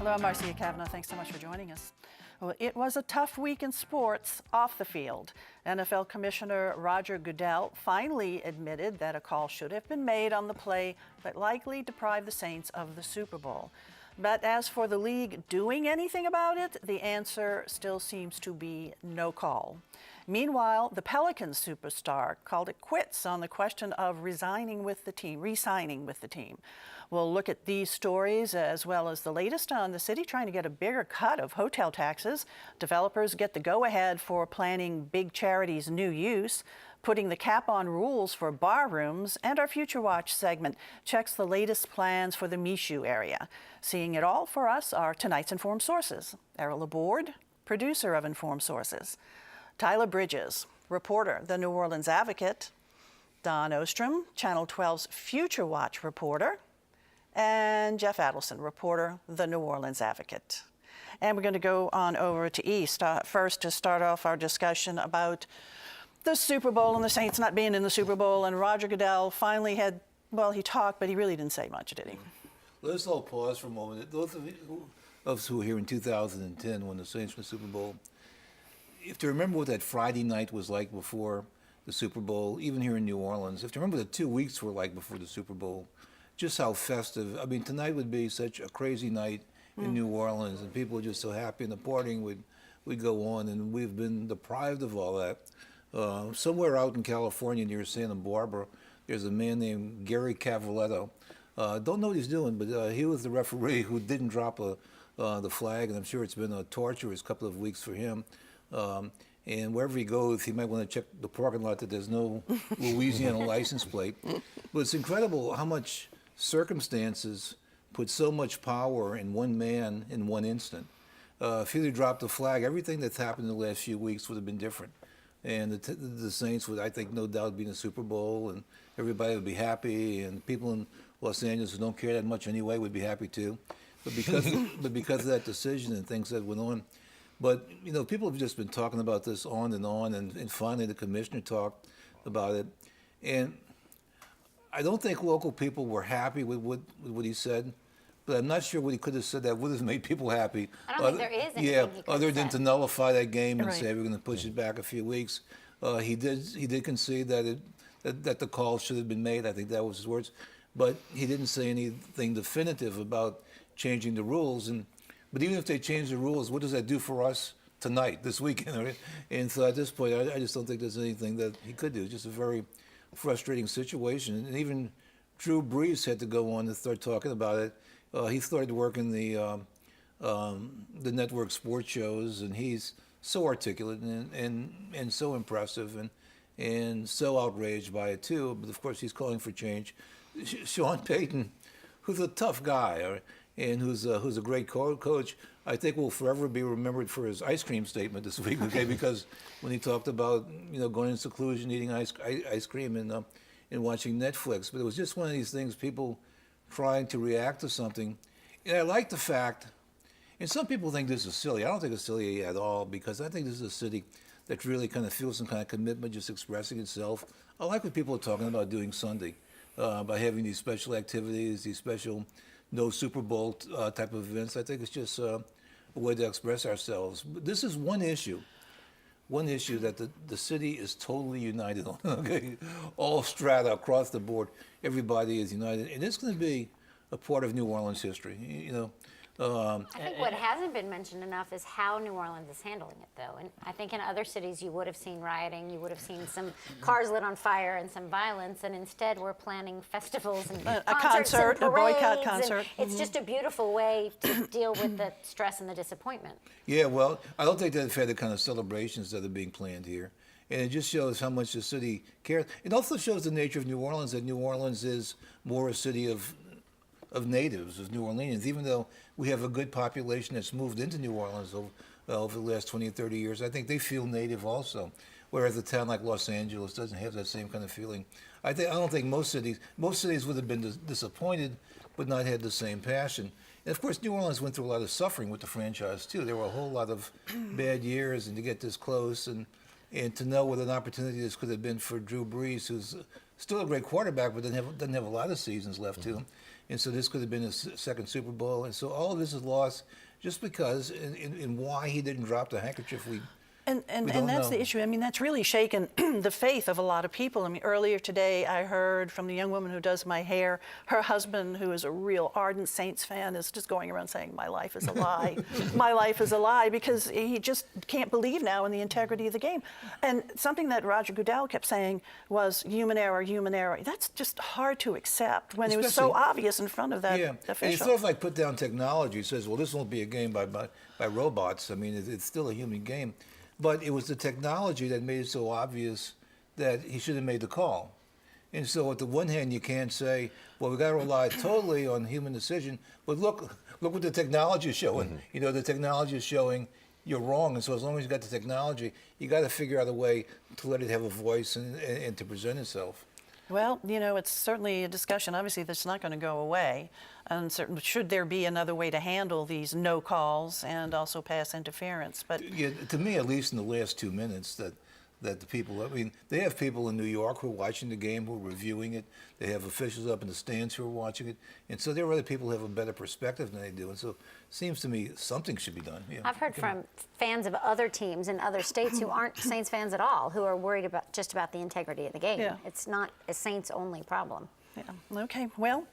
Hello, I'm Marcia Kavanaugh. Thanks so much for joining us. Well, it was a tough week in sports off the field. NFL Commissioner Roger Goodell finally admitted that a call should have been made on the play that likely deprived the Saints of the Super Bowl. But as for the league doing anything about it, the answer still seems to be no call. Meanwhile, the Pelicans superstar called it quits on the question of re-signing with the team. We'll look at these stories as well as the latest on the city trying to get a bigger cut of hotel taxes. Developers get the go-ahead for planning big charities' new use, putting the cap on rules for bar rooms, and our Future Watch segment checks the latest plans for the Michoud area. Seeing it all for us are tonight's Informed Sources. Errol Laborde, producer of Informed Sources. Tyler Bridges, reporter, The New Orleans Advocate. Don Ostrom, Channel 12's Future Watch reporter. And Jeff Adelson, reporter, The New Orleans Advocate. And we're going to go on over to East first to start off our discussion about the Super Bowl and the Saints not being in the Super Bowl. And Roger Goodell finally had, well, he talked, but he really didn't say much, did he? Let's all pause for a moment. Those of us who were here in 2010 when the Saints won the Super Bowl, if to remember what that Friday night was like before the Super Bowl, even here in New Orleans, if to remember the 2 weeks were like before the Super Bowl, just how festive. I mean, tonight would be such a crazy night in New Orleans, and people were just so happy, and the partying would go on, and we've been deprived of all that. Somewhere out in California near Santa Barbara, there's a man named Gary Cavaletto. Don't know what he's doing, but he was the referee who didn't drop the flag, and I'm sure it's been a torturous couple of weeks for him. And wherever he goes, he might want to check the parking lot that there's no Louisiana license plate. But it's incredible how much circumstances put so much power in one man in one instant. If he'd dropped the flag, everything that's happened in the last few weeks would have been different. And the Saints would, I think, no doubt be in the Super Bowl, and everybody would be happy, and people in Los Angeles who don't care that much anyway would be happy too. But because of that decision and things that went on. But, you know, people have just been talking about this on, and finally the commissioner talked about it. And I don't think local people were happy with what he said, but I'm not sure what he could have said that would have made people happy. I don't think there is anything he could other than have to said. nullify that game and Right. say we're going to push it back a few weeks. He did concede that the call should have been made. I think that was his words, but he didn't say anything definitive about changing the rules. But even if they change the rules, what does that do for us tonight, this weekend? Right? And so at this point, I just don't think there's anything that he could do. It's just a very frustrating situation. And even Drew Brees had to go on and start talking about it. He started working the network sports shows, and he's so articulate and so impressive and so outraged by it too. But of course, he's calling for change. Sean Payton, who's a tough guy, and who's a great coach, I think will forever be remembered for his ice cream statement this week, okay? Because when he talked about, you know, going in seclusion, eating ice cream, and watching Netflix. But it was just one of these things, people trying to react to something. And I like the fact, and some people think this is silly. I don't think it's silly at all, because I think this is a city that really kind of feels some kind of commitment, just expressing itself. I like what people are talking about doing Sunday, by having these special activities, these special no Super Bowl type of events. I think it's just a way to express ourselves. But this is one issue that the city is totally united on. Okay, all strata across the board, everybody is united, and it's going to be a part of New Orleans history. You know. I think what hasn't been mentioned enough is how New Orleans is handling it, though. And I think in other cities you would have seen rioting, you would have seen some cars lit on fire and some violence, and instead we're planning festivals and concerts and a boycott parades, concert. and it's just a beautiful way to deal with the stress and the disappointment. Yeah, well, I don't think they've had the kind of celebrations that are being planned here. And it just shows how much the city cares. It also shows the nature of New Orleans, that New Orleans is more a city of natives, of New Orleanians, even though we have a good population that's moved into New Orleans over the last 20 or 30 years. I think they feel native also, whereas a town like Los Angeles doesn't have that same kind of feeling. I don't think most cities would have been disappointed, but not had the same passion. And of course, New Orleans went through a lot of suffering with the franchise too. There were a whole lot of bad years, and to get this close and to know what an opportunity this could have been for Drew Brees, who's still a great quarterback, but doesn't have a lot of seasons left to him. and so this could have been a second Super Bowl, and so all of this is lost just because, and why he didn't drop the handkerchief, we And don't that's know. the issue. I mean, that's really shaken the faith of a lot of people. I mean, earlier today, I heard from the young woman who does my hair, her husband, who is a real ardent Saints fan, is just going around saying, my life is a lie. My life is a lie, because he just can't believe now in the integrity of the game. And something that Roger Goodell kept saying was human error, human error. That's just hard to accept when it was so Especially- obvious in front of that Yeah, and it's official. sort of like put down technology. It says, well, this won't be a game by robots. I mean, it's still a human game. But it was the technology that made it so obvious that he should have made the call. And so, at the one hand, you can't say, well, we got to rely totally on human decision. But look what the technology is showing. You know, the technology is showing you're wrong. And so, as long as you got the technology, you got to figure out a way to let it have a voice and to present itself. Well, you know, it's certainly a discussion, obviously, that's not going to go away. And certainly, should there be another way to handle these no calls and also pass interference? But Yeah, to me, at least in the last 2 minutes, that the people, I mean, they have people in New York who are watching the game, who are reviewing it. They have officials up in the stands who are watching it. And so there are other people who have a better perspective than they do. And so it seems to me something should be done. Yeah. I've heard from fans of other teams in other states who aren't Saints fans at all, who are worried about just about the integrity of the game. Yeah. It's not a Saints-only problem. yeah, okay. Well,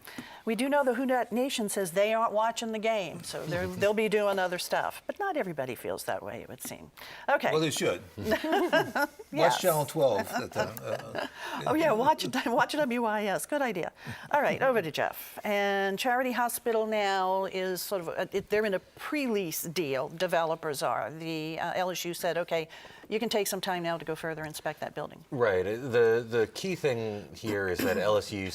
we do know the Who Dat Nation says they aren't watching the game, so they'll be doing other stuff. But not everybody feels that way, it would seem. Okay. Well, they should. Yes. Watch Channel 12. Oh yeah, watch WYES. Good idea. All right, over to Jeff. And Charity Hospital now is sort of they're in a pre-lease deal. Developers are. The LSU said, okay, you can take some time now to go further inspect that building. Right. The key thing here is that LSU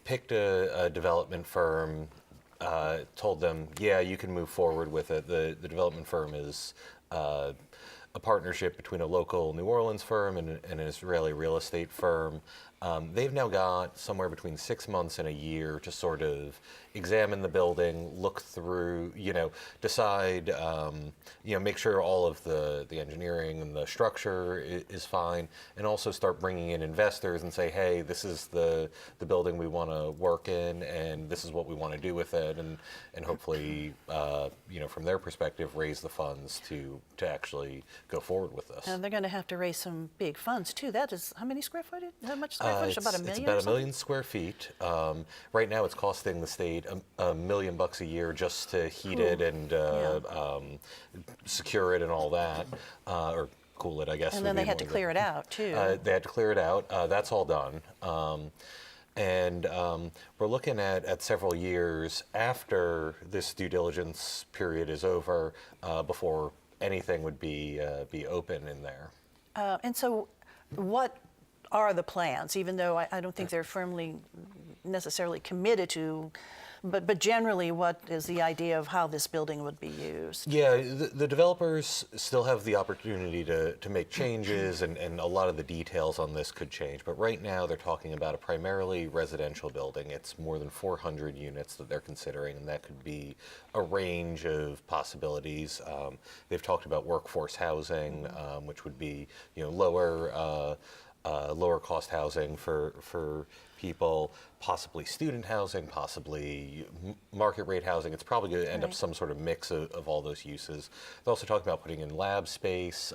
picked a development firm, told them, yeah, you can move forward with it. The development firm is a partnership between a local New Orleans firm and an Israeli real estate firm. They've now got somewhere between 6 months and a year to sort of examine the building, look through, decide, make sure all of the engineering and the structure is fine, and also start bringing in investors and say, hey, this is the building we want to work in, and this is what we want to do with it, and hopefully, from their perspective, raise the funds to actually go forward with this. And they're going to have to raise some big funds too. That is how many square footage? How much square footage? About a million. It's or about a something? million square feet. Right now, it's costing the state $1 million a year just to heat it and secure it and all that, or cool it, I guess. And then they had to clear it out too. They had to clear it out. That's all done. And we're looking at several years after this due diligence period is over before anything would be open in there. And so, what are the plans? Even though I don't think they're firmly necessarily committed to, but generally, what is the idea of how this building would be used? Yeah, the developers still have the opportunity to make changes, and a lot of the details on this could change. But right now, they're talking about a primarily residential building. It's more than 400 units that they're considering, and that could be a range of possibilities. They've talked about workforce housing, which would be lower cost housing for people, possibly student housing, possibly market rate housing. It's probably going to end up some sort of mix of all those uses. They're also talking about putting in lab space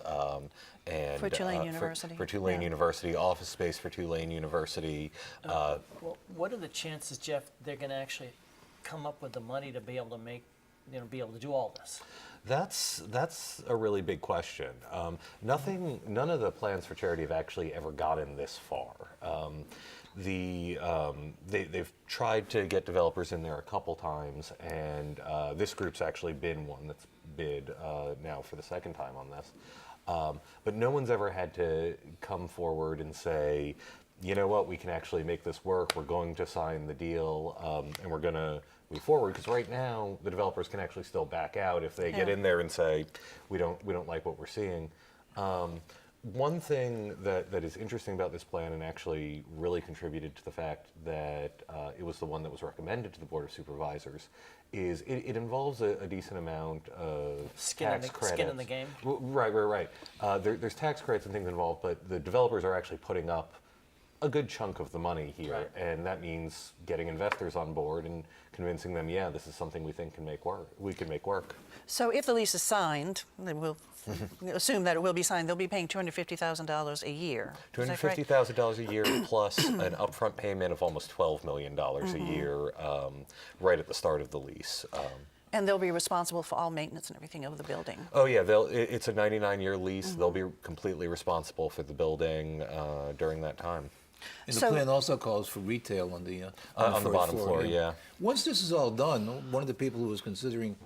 and For Tulane University. For Tulane University, office space for Tulane University. Well, what are the chances, Jeff, they're going to actually come up with the money to be able to be able to do all this? That's a really big question. None of the plans for charity have actually ever gotten this far. They've tried to get developers in there a couple times, and this group's actually been one that's bid now for the second time on this. But no one's ever had to come forward and say, you know what, we can actually make this work. We're going to sign the deal, and we're going to move forward. Because right now, the developers can actually still back out if they get in there and say, we don't like what we're seeing. One thing that is interesting about this plan, and actually really contributed to the fact that it was the one that was recommended to the Board of Supervisors, is it involves a decent amount of tax credits. Skin in the game? Right. There's tax credits and things involved, but the developers are actually putting up a good chunk of the money here, Right. and that means getting investors on board and convincing them, yeah, this is something we think can make work. We can make work. So if the lease is signed, then we'll assume that it will be signed, they'll be paying $250,000 a year. Is that correct? $250,000 a year plus an upfront payment of almost $12 million a year right at the start of the lease. And they'll be responsible for all maintenance and everything of the building. Oh yeah, it's a 99-year lease. They'll be completely responsible for the building during that time. And the So- plan also calls for retail on the On the first bottom floor, yeah. Once this is all done, one of the people who was considering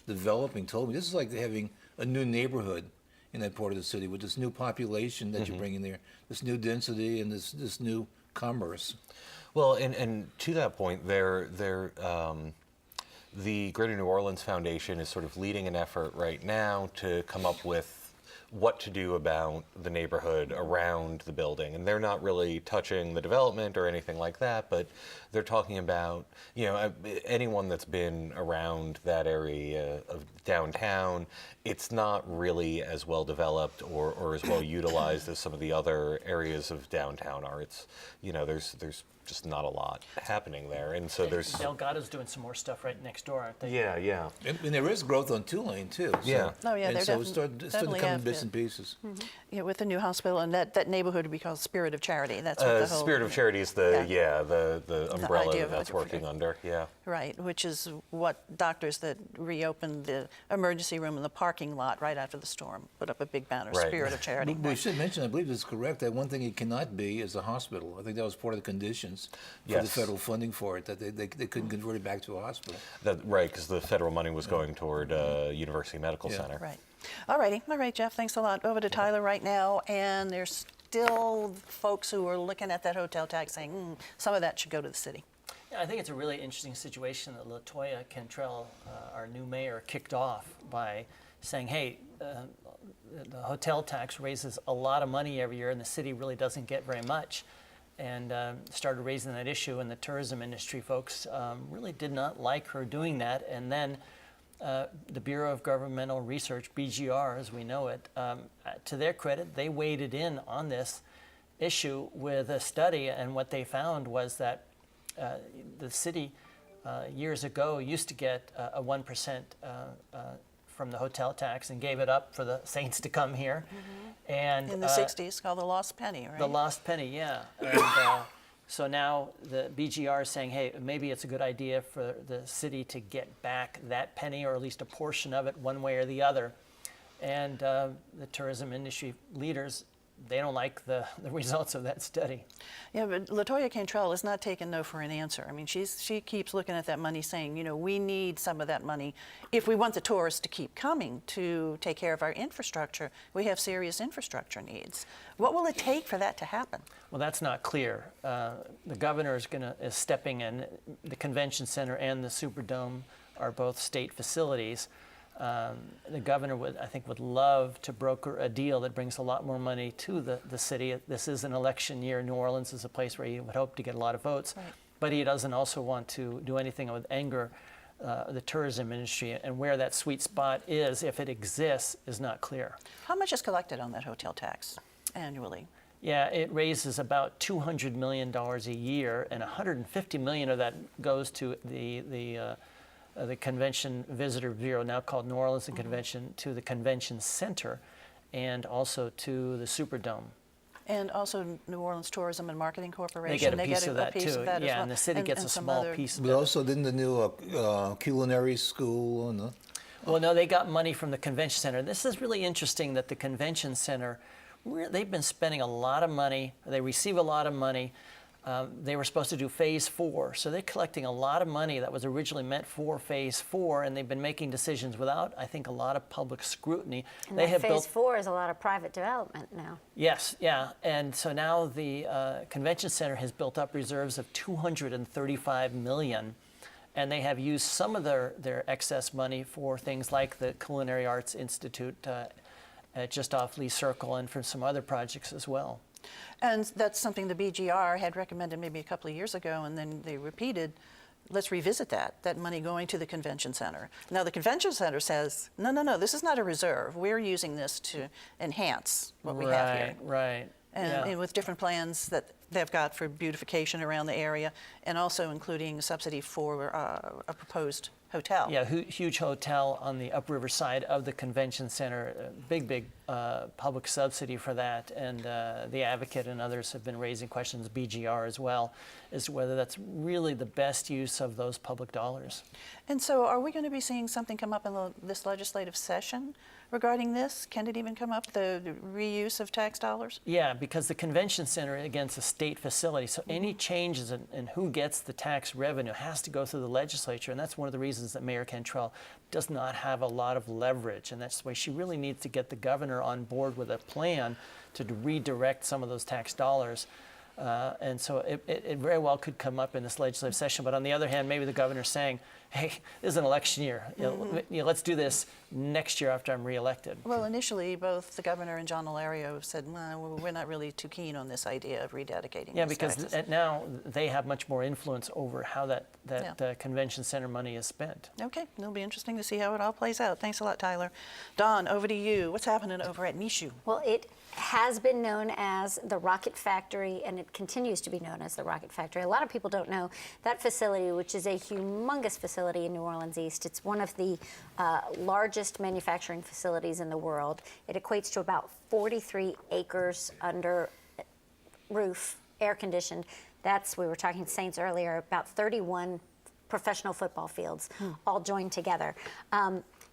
developing told me this is like having a new neighborhood in that part of the city with this new population that you're bringing there, this new density and this new commerce. Well, and to that point, the Greater New Orleans Foundation is sort of leading an effort right now to come up with what to do about the neighborhood around the building. And they're not really touching the development or anything like that, but they're talking about, anyone that's been around that area of downtown, it's not really as well developed or as well utilized as some of the other areas of downtown are. It's, there's just not a lot happening there. And so there's... Delgado's doing some more stuff right next door, aren't they? Yeah, yeah. And there is growth on Tulane too. So, Yeah. Oh, yeah, and they're so it's starting to definitely come in have bits been. and pieces. Yeah, with the new hospital, and that neighborhood would be called Spirit of Charity. That's what the whole... Spirit of Charity is the umbrella idea that of that's it. working under. Yeah. Right, which is what doctors that reopened the emergency room in the parking lot right after the storm put up a big banner, Right. Spirit of Charity. We should mention, I believe it's correct, that one thing it cannot be is a hospital. I think that was part of the conditions for the Yes. federal funding for it, that they couldn't convert it back to a hospital. Right, because the federal money was going toward University Medical Yeah. Center. Right. All right, Jeff, thanks a lot. Over to Tyler right now, and there's still folks who are looking at that hotel tax saying, some of that should go to the city. Yeah, I think it's a really interesting situation that LaToya Cantrell, our new mayor, kicked off by saying, hey, the hotel tax raises a lot of money every year and the city really doesn't get very much. And started raising that issue, and the tourism industry folks really did not like her doing that. And then the Bureau of Governmental Research, BGR as we know it, to their credit, they waded in on this issue with a study, and what they found was that the city years ago used to get a 1% from the hotel tax and gave it up for the Saints to come here. And In the 60s, called the Lost Penny, right? the lost penny, yeah. And, so now the BGR is saying, hey, maybe it's a good idea for the city to get back that penny, or at least a portion of it, one way or the other. And the tourism industry leaders, they don't like the results of that study. Yeah, but LaToya Cantrell is not taking no for an answer. I mean, she keeps looking at that money saying, we need some of that money if we want the tourists to keep coming to take care of our infrastructure. We have serious infrastructure needs. What will it take for that to happen? Well, that's not clear. The governor is stepping in. The convention center and the Superdome are both state facilities. The governor would love to broker a deal that brings a lot more money to the city. This is an election year. New Orleans is a place where he would hope to get a lot of votes, Right. but he doesn't also want to do anything that would anger the tourism industry. And where that sweet spot is, if it exists, is not clear. How much is collected on that hotel tax annually? Yeah, it raises about $200 million a year, and $150 million of that goes to the Convention Visitor Bureau, now called New Orleans Convention, to the Convention Center, and also to the Superdome. And also New Orleans Tourism and Marketing They Corporation. get a piece of that piece too. of that as Yeah, well. and the city gets a some small other- piece of But it. also, didn't the new culinary school and Well, no, they got money from the Convention Center. This is really interesting that the Convention Center, they've been spending a lot of money. They receive a lot of money. They were supposed to do phase 4, so they're collecting a lot of money that was originally meant for phase 4, and they've been making decisions without, I think, a lot of public scrutiny. And They that have phase built 4 is a lot of private development now. Yes, yeah, and so now the Convention Center has built up reserves of $235 million, and they have used some of their excess money for things like the Culinary Arts Institute just off Lee Circle, and for some other projects as well. And that's something the BGR had recommended maybe a couple of years ago, and then they repeated, let's revisit that money going to the convention center. Now the convention center says, no, this is not a reserve. We're using this to enhance what we have here. Right. and with different plans that they've got for beautification around the area, and also including subsidy for a proposed hotel. Yeah, huge hotel on the upriver side of the convention center, big public subsidy for that, and the Advocate and others have been raising questions, BGR as well, as to whether that's really the best use of those public dollars. And so are we going to be seeing something come up in this legislative session regarding this? Can it even come up, the reuse of tax dollars? Yeah, because the convention center, again, is a state facility, so any changes in who gets the tax revenue has to go through the legislature, and that's one of the reasons that Mayor Cantrell does not have a lot of leverage, and that's why she really needs to get the governor on board with a plan to redirect some of those tax dollars. And so it very well could come up in this legislative session. But on the other hand, maybe the governor's saying, hey, this is an election year. Let's do this next year after I'm reelected. Well, initially, both the governor and John Alario said, well, we're not really too keen on this idea of rededicating Yeah, these because taxes. now they have much more influence over how that convention center money is spent. Okay, it'll be interesting to see how it all plays out. Thanks a lot, Tyler. Dawn, over to you. What's happening over at Michoud? Well, it has been known as the Rocket Factory, and it continues to be known as the Rocket Factory. A lot of people don't know that facility, which is a humongous facility in New Orleans East. It's one of the largest manufacturing facilities in the world. It equates to about 43 acres under roof, air conditioned. We were talking to Saints earlier, about 31 professional football fields all joined together.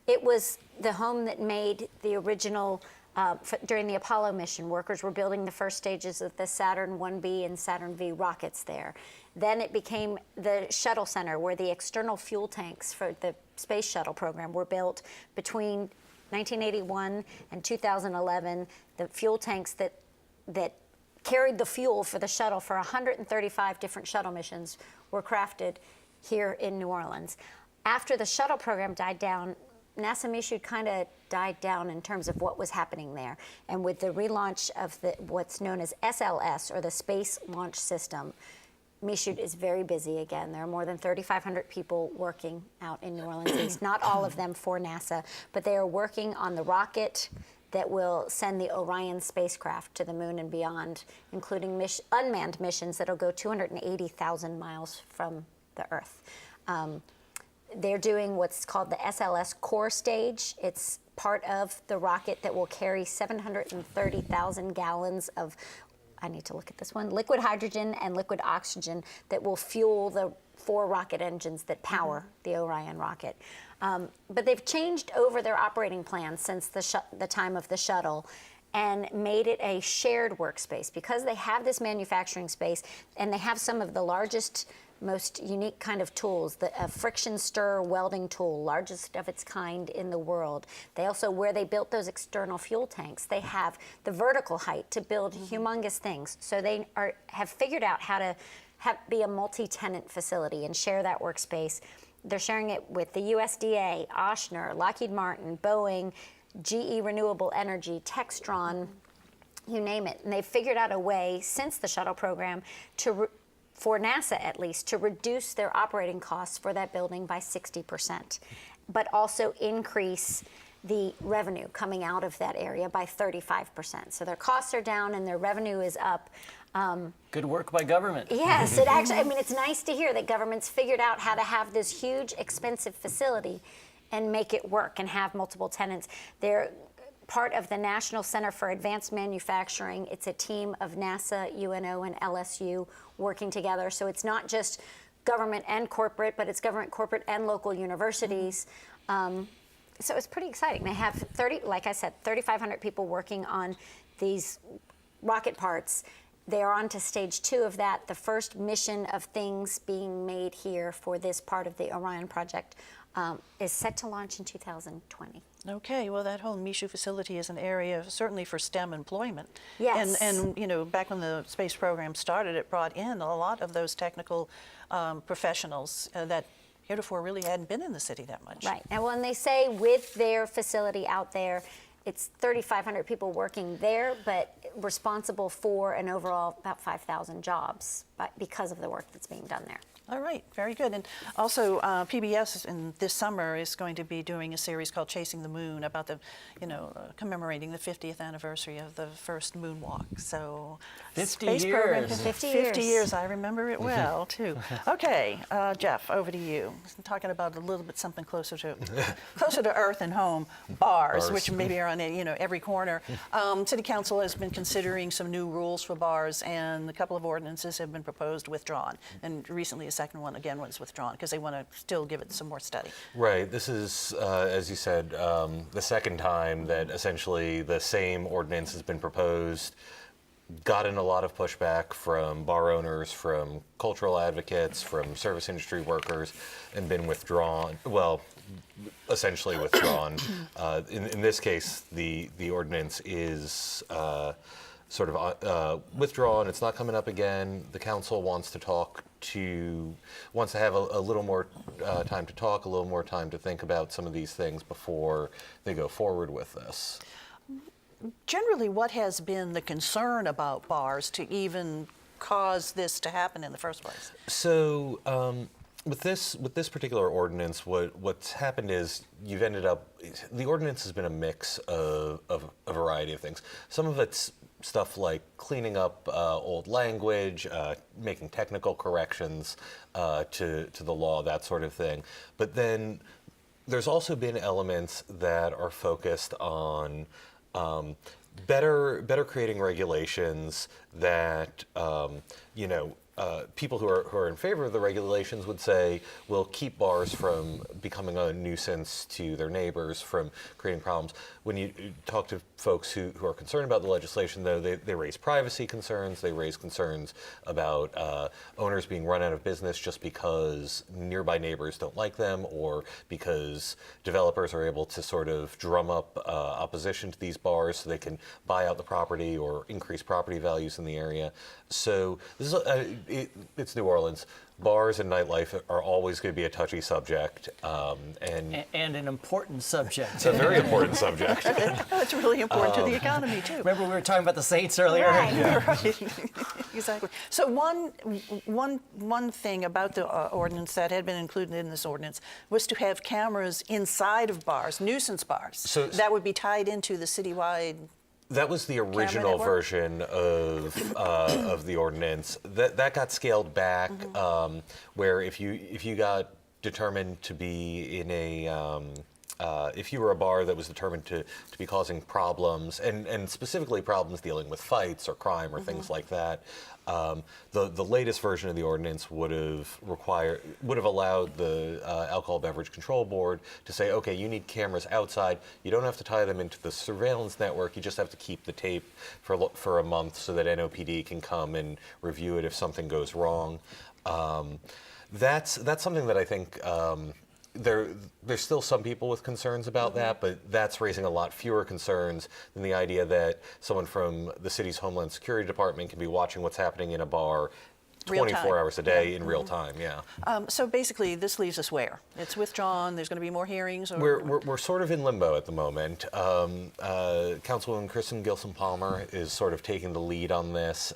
It was the home that made the original during the Apollo mission. Workers were building the first stages of the Saturn 1B and Saturn V rockets there. Then it became the shuttle center where the external fuel tanks for the space shuttle program were built between 1981 and 2011. The fuel tanks that carried the fuel for the shuttle for 135 different shuttle missions were crafted here in New Orleans. After the shuttle program died down, NASA Michoud kind of died down in terms of what was happening there. And with the relaunch of what's known as SLS, or the Space Launch System, Michoud is very busy again. There are more than 3,500 people working out in New Orleans East, not all of them for NASA, but they are working on the rocket that will send the Orion spacecraft to the moon and beyond, including unmanned missions that will go 280,000 miles from the Earth. They're doing what's called the SLS core stage. It's part of the rocket that will carry 730,000 gallons of, I need to look at this one, liquid hydrogen and liquid oxygen that will fuel the 4 rocket engines that power the Orion rocket. But they've changed over their operating plan since the time of the shuttle and made it a shared workspace, because they have this manufacturing space and they have some of the largest, most unique kind of tools, a friction stir welding tool, largest of its kind in the world. They also, where they built those external fuel tanks, they have the vertical height to build humongous things. So they have figured out how to be a multi-tenant facility and share that workspace. They're sharing it with the USDA, Oshner, Lockheed Martin, Boeing, GE Renewable Energy, Textron, you name it. And they've figured out a way since the shuttle program for NASA at least, to reduce their operating costs for that building by 60%, but also increase the revenue coming out of that area by 35%. So their costs are down and their revenue is up. Good work by government. Yes, it actually, I mean, it's nice to hear that government's figured out how to have this huge, expensive facility and make it work and have multiple tenants. They're part of the National Center for Advanced Manufacturing. It's a team of NASA, UNO, and LSU working together. So it's not just government and corporate, but it's government, corporate, and local universities. So it's pretty exciting. They have 3,500 people working on these rocket parts. They are on to stage 2 of that, the first mission of things being made here for this part of the Orion project is set to launch in 2020. Okay, well, that whole Michoud facility is an area certainly for STEM employment. Yes. And you know, back when the space program started, it brought in a lot of those technical professionals that heretofore really hadn't been in the city that much. Right. And when they say with their facility out there, it's 3,500 people working there, but responsible for an overall about 5,000 jobs because of the work that's being done there. All right, very good. And also, PBS in this summer is going to be doing a series called Chasing the Moon about the, commemorating the 50th anniversary of the first moonwalk. So, 50 space program, years. 50 years. I remember it well too. Okay, Jeff, over to you. I'm talking about a little bit something closer to Earth and home. Bars, which maybe are on every corner. City Council has been considering some new rules for bars, and a couple of ordinances have been proposed, withdrawn, and recently a second one again was withdrawn because they want to still give it some more study. Right. This is, as you said, the second time that essentially the same ordinance has been proposed. Gotten a lot of pushback from bar owners, from cultural advocates, from service industry workers, and been withdrawn. Well, essentially withdrawn. In this case, the ordinance is sort of withdrawn. It's not coming up again. The council wants to have a little more time to talk, a little more time to think about some of these things before they go forward with this. Generally, what has been the concern about bars to even cause this to happen in the first place? So with this particular ordinance, what's happened is you've ended up, the ordinance has been a mix of a variety of things. Some of it's stuff like cleaning up old language, making technical corrections to the law, that sort of thing. But then there's also been elements that are focused on better creating regulations that people who are in favor of the regulations would say will keep bars from becoming a nuisance to their neighbors, from creating problems. When you talk to folks who are concerned about the legislation, though, they raise privacy concerns, they raise concerns about owners being run out of business just because nearby neighbors don't like them, or because developers are able to sort of drum up opposition to these bars so they can buy out the property or increase property values in the area. So this is it's New Orleans. Bars and nightlife are always going to be a touchy subject, and an important subject. It's a very important subject. It's really important to the economy too. Remember we were talking about the Saints earlier? Right. Yeah. Right. Exactly. So one thing about the ordinance that had been included in this ordinance was to have cameras inside of bars, nuisance bars, So that would be tied into the citywide. That was the original network? version of the ordinance. That got scaled back, where if you got determined to be in a if you were a bar that was determined to be causing problems, and specifically problems dealing with fights or crime or things like that, the latest version of the ordinance would have allowed the Alcohol Beverage Control Board to say, okay, you need cameras outside. You don't have to tie them into the surveillance network. You just have to keep the tape for a month so that NOPD can come and review it if something goes wrong. That's something that I think. There's still some people with concerns about that, but that's raising a lot fewer concerns than the idea that someone from the city's Homeland Security Department can be watching what's happening in a bar 24 hours a day in real time. Yeah. So basically, this leaves us where? It's withdrawn. There's going to be more hearings. Or We're sort of in limbo at the moment. Councilwoman Kristen Gilson Palmer is sort of taking the lead on this.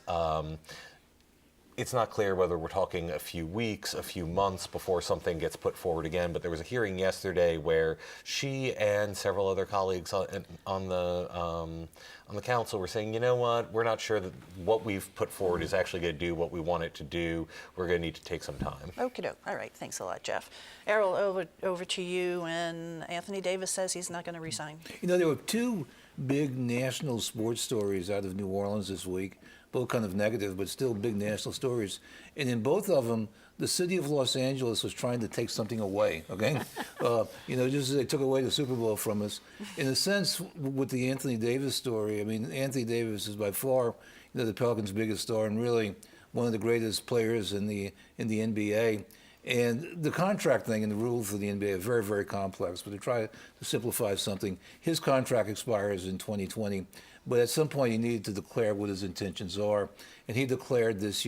It's not clear whether we're talking a few weeks, a few months before something gets put forward again, but there was a hearing yesterday where she and several other colleagues on the council were saying, you know what, we're not sure that what we've put forward is actually going to do what we want it to do. We're going to need to take some time. Okie doke. All right. Thanks a lot, Jeff. Errol, over to you. And Anthony Davis says he's not going to resign. There were two big national sports stories out of New Orleans this week, both kind of negative, but still big national stories. And in both of them, the city of Los Angeles was trying to take something away, okay? Just as they took away the Super Bowl from us. In a sense, with the Anthony Davis story, I mean, Anthony Davis is by far, the Pelicans' biggest star and really one of the greatest players in the NBA. And the contract thing and the rules for the NBA are very, very complex, but to try to simplify something, his contract expires in 2020. But at some point, he needed to declare what his intentions are. And he declared this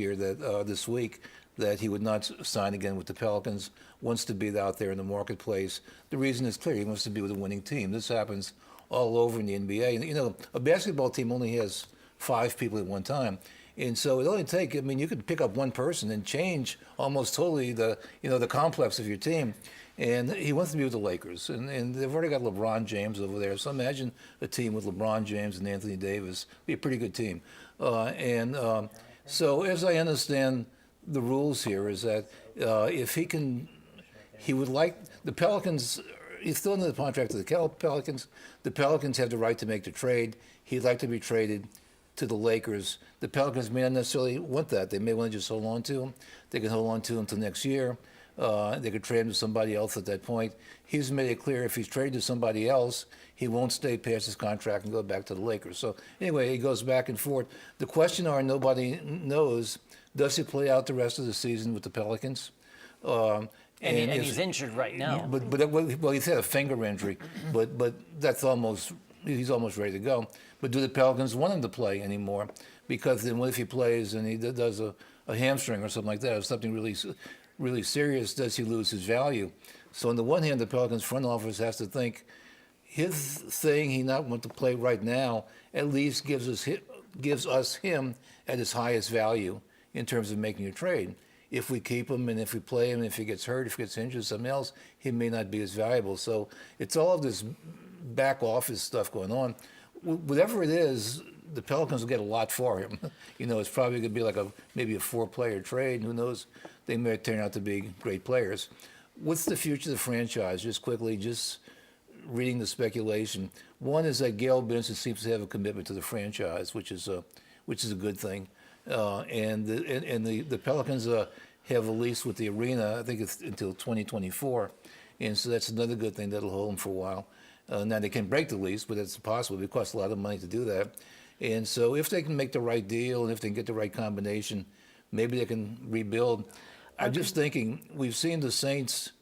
week, that he would not sign again with the Pelicans, wants to be out there in the marketplace. The reason is clear. He wants to be with a winning team. This happens all over in the NBA. And, a basketball team only has 5 people at one time. And so it only take, I mean, you could pick up one person and change almost totally the complex of your team. And he wants to be with the Lakers, and they've already got LeBron James over there. So imagine a team with LeBron James and Anthony Davis. Be a pretty good team. So as I understand the rules here is that if he would like the Pelicans. He's still under the contract of the Pelicans. The Pelicans have the right to make the trade. He'd like to be traded to the Lakers. The Pelicans may not necessarily want that. They may want to just hold on to him. They can hold on to him until next year. They could trade him to somebody else at that point. He's made it clear if he's traded to somebody else, he won't stay past his contract and go back to the Lakers. So anyway, he goes back and forth. The question nobody knows, does he play out the rest of the season with the Pelicans? And he's injured right now. Well, he's had a finger injury, but that's he's almost ready to go. But do the Pelicans want him to play anymore? Because then what if he plays and he does a hamstring or something like that, or something really serious, does he lose his value? So on the one hand, the Pelicans front office has to think his saying he not want to play right now at least gives us him at his highest value in terms of making a trade. If we keep him and if we play him, and if he gets hurt, if he gets injured, something else, he may not be as valuable. So it's all of this back office stuff going on. Whatever it is, the Pelicans will get a lot for him. It's probably going to be like maybe a 4-player trade. Who knows? They may turn out to be great players. What's the future of the franchise? Just quickly, just reading the speculation. One is that Gail Benson seems to have a commitment to the franchise, which is a good thing. And the Pelicans have a lease with the arena. I think it's until 2024, and so that's another good thing that'll hold them for a while. Now they can break the lease, but it's possible. It costs a lot of money to do that. And so if they can make the right deal and if they can get the right combination, maybe they can rebuild. I'm just thinking we've seen the Saints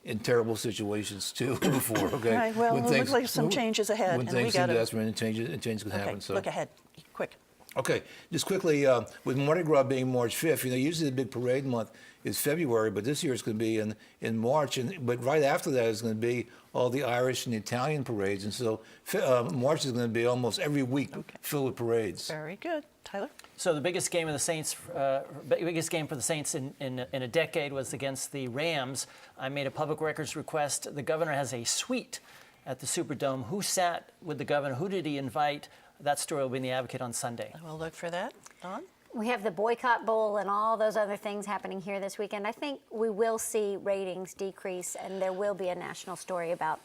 in terrible situations too before. Okay. All right. Well, it looks like some changes ahead, When and we things got seem to desperate and changes can happen. So look ahead, quick. Okay, just quickly, with Mardi Gras being March 5th, usually the big parade month is February, but this year it's going to be in March. But right after that is going to be all the Irish and the Italian parades. And so March is going to be almost every week filled with parades. Very good. Tyler? So the biggest game of the Saints, biggest game for the Saints in a decade was against the Rams. I made a public records request. The governor has a suite at the Superdome. Who sat with the governor? Who did he invite? That story will be in The Advocate on Sunday. We'll look for that. Dawn? We have the Boycott Bowl and all those other things happening here this weekend. I think we will see ratings decrease, and there will be a national story about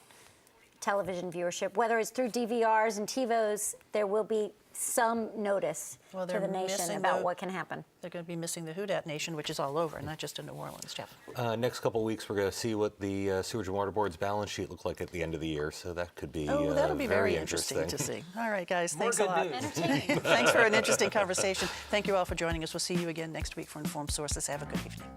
television viewership. Whether it's through DVRs and TiVos, there will be some notice to the nation about what can happen. They're going to be missing the Who Dat Nation, which is all over, not just in New Orleans, Jeff. Next couple of weeks, we're going to see what the Sewage and Water Board's balance sheet looks like at the end of the year. So that could be that'll be very interesting to see. All right, guys, More thanks a lot. good news. Entertaining. Thanks for an interesting conversation. Thank you all for joining us. We'll see you again next week for Informed Sources. Have a good evening.